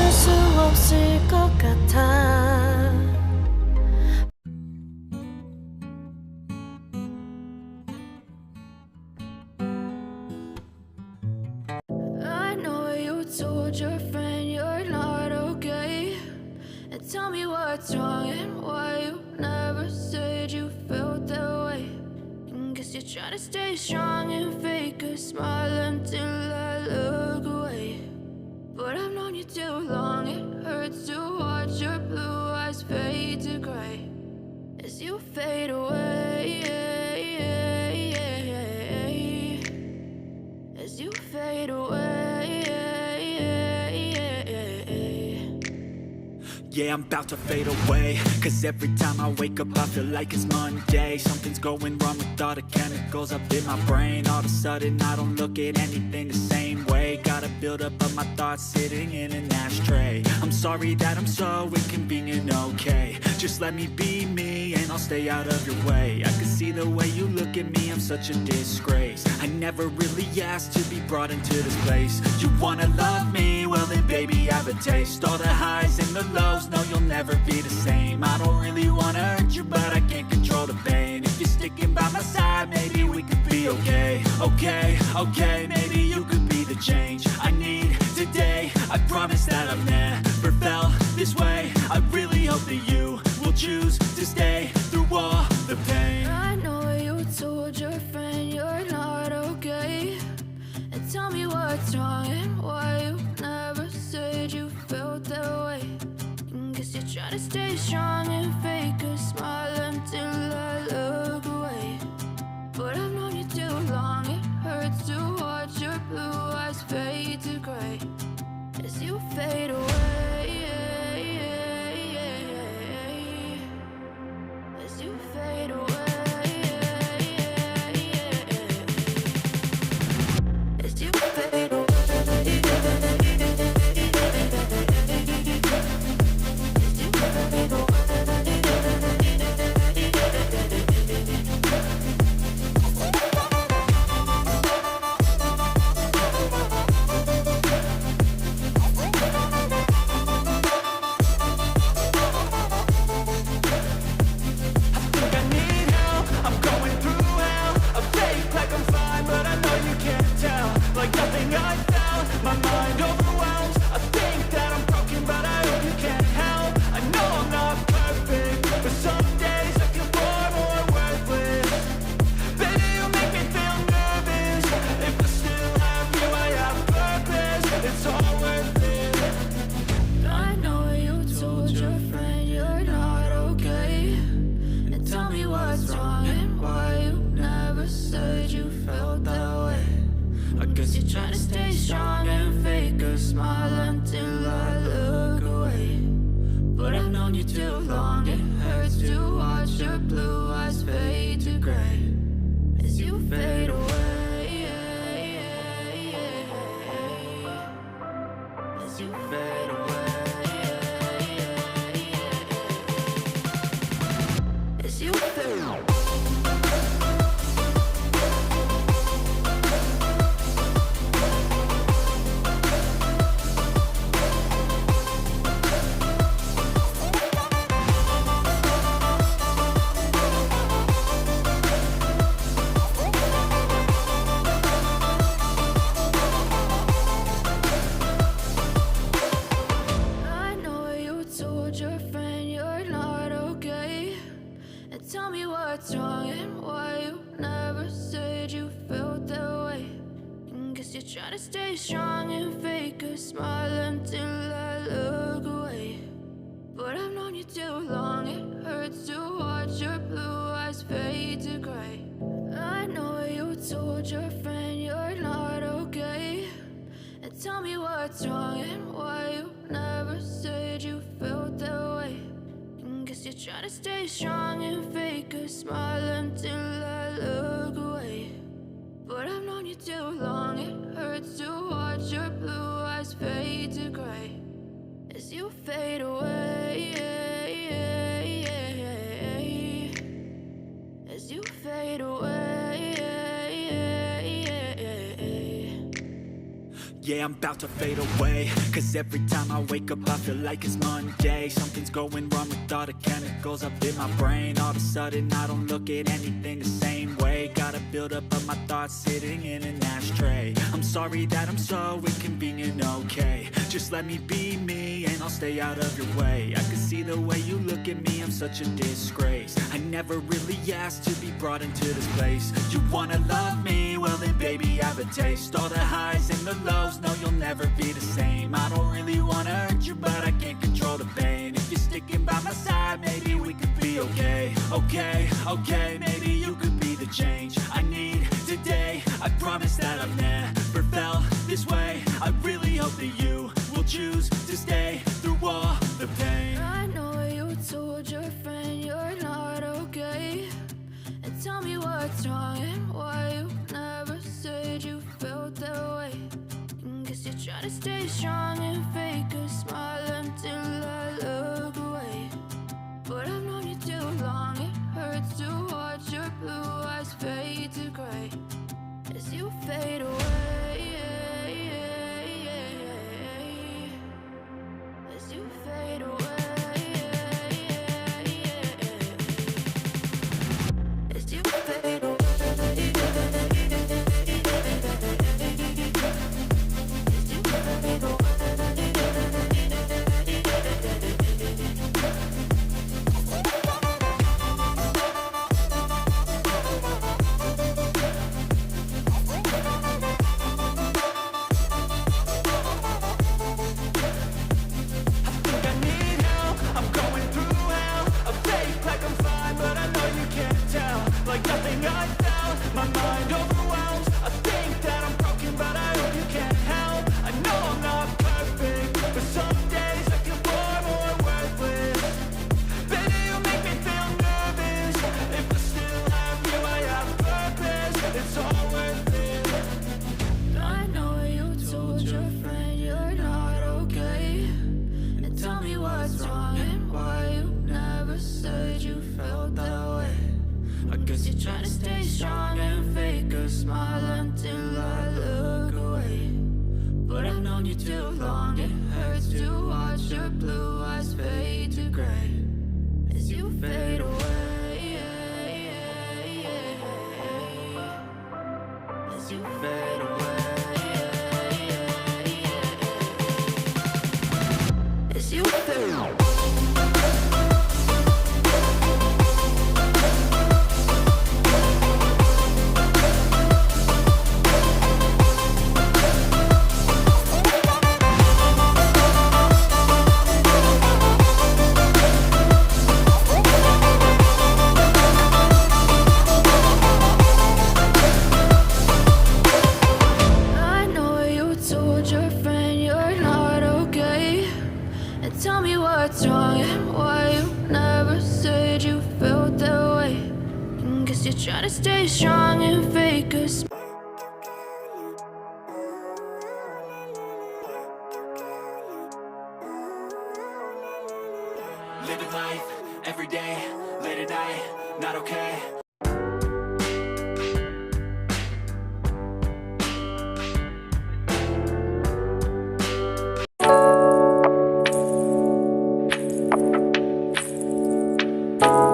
참을 수 없을 것 같아. I know you told your friend you're not okay, and tell me what's wrong and why you never said you felt that way. And guess you're trying to stay strong and fake a smile until I look away. But I've known you too long, it hurts to watch your blue eyes fade to gray as you fade away, as you fade away. Yeah, I'm about to fade away, cause every time I wake up I feel like it's Monday. Something's going wrong with all the chemicals up in my brain. All of a sudden I don't look at anything the same way. Gotta build up of my thoughts sitting in an ashtray. I'm sorry that I'm so inconvenient, okay. Just let me be me and I'll stay out of your way. I can see the way you look at me, I'm such a disgrace. I never really asked to be brought into this place. You wanna love me? Well then baby I have a taste. All the highs and the lows, no you'll never be the same. I don't really wanna hurt you but I can't control the pain. If you're sticking by my side maybe we could be okay. Okay, maybe you could be the change I need today. I promise that I've never felt this way. I really hope that you will choose to stay through all the pain. I know you told your friend you're not okay, and tell me what's wrong and why you never said you felt that way. And guess you're trying to stay strong and fake a smile until I look away. But I've known you too long, it hurts to watch your blue eyes fade to gray as you fade away, as you fade away, as you fade away. Try to stay strong and fake a smile until I look away. But I've known you too long, it hurts to watch your blue eyes fade to gray. I know you told your friend you're not okay, and tell me what's wrong and why you never said you felt that way. And guess you're trying to stay strong and fake a smile until I look away. But I've known you too long, it hurts to watch your blue eyes fade to gray as you fade away, as you fade away. yeah, I'm about to fade away. Cause every time I wake up I feel like it's Monday. Something's going wrong with all the chemicals up in my brain. All of a sudden I don't look at anything the same way. Gotta build up of my thoughts sitting in an ashtray. I'm sorry that I'm so inconvenient, okay. Just let me be me and I'll stay out of your way. I can see the way you look at me, I'm such a disgrace. I never really asked to be brought into this place. You wanna love me? Well then baby, have a taste. All the highs and the lows, no you'll never be the same. I don't really wanna hurt you, but I can't control the pain. If you're sticking by my side, maybe we could be okay. Okay, maybe you could be the change I need today. I promise that I've never felt this way. I really hope that you will choose to stay through all the pain. I know you told your friend you're not okay, and tell me what's wrong and why you never said you felt that way. Guess you're trying to stay strong and fake a smile until I look away. But I've known you too long, it hurts to watch your blue eyes fade to gray as you fade away. As you fade away. As you fade away. Trying to stay strong and fake a smile until I look away. But I've known you too long, it hurts to watch your blue eyes fade to gray as you fade away. As you fade away. As you fade away. Tell me what's wrong and why you never said you felt that way. Guess you're trying to stay strong and fake a smile. Living life every day, late at night, not okay.